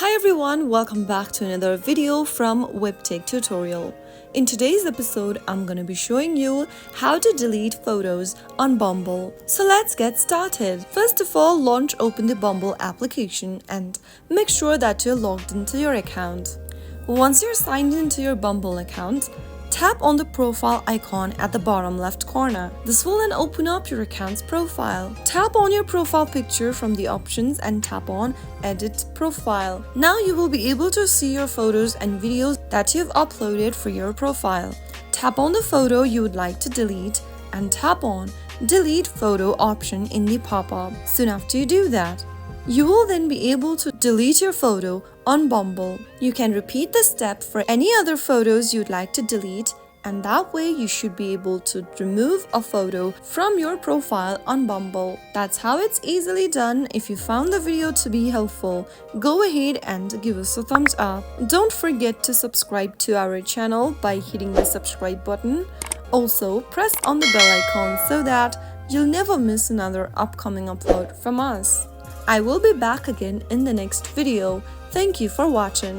Hi everyone, welcome back to another video from Webtech Tutorial. In today's episode, I'm gonna be showing you how to delete photos on Bumble. So let's get started. First of all, open the Bumble application and make sure that you're logged into your account. Once you're signed into your Bumble account, tap on the profile icon at the bottom left corner. This will then open up your account's profile. Tap on your profile picture from the options and tap on Edit Profile. Now you will be able to see your photos and videos that you've uploaded for your profile. Tap on the photo you would like to delete and tap on Delete Photo option in the pop-up. Soon after you do that, you will then be able to delete your photo on Bumble. You can repeat this step for any other photos you'd like to delete, and that way you should be able to remove a photo from your profile on Bumble. That's how it's easily done. If you found the video to be helpful, go ahead and give us a thumbs up. Don't forget to subscribe to our channel by hitting the subscribe button. Also, press on the bell icon so that you'll never miss another upcoming upload from us. I will be back again in the next video. Thank you for watching.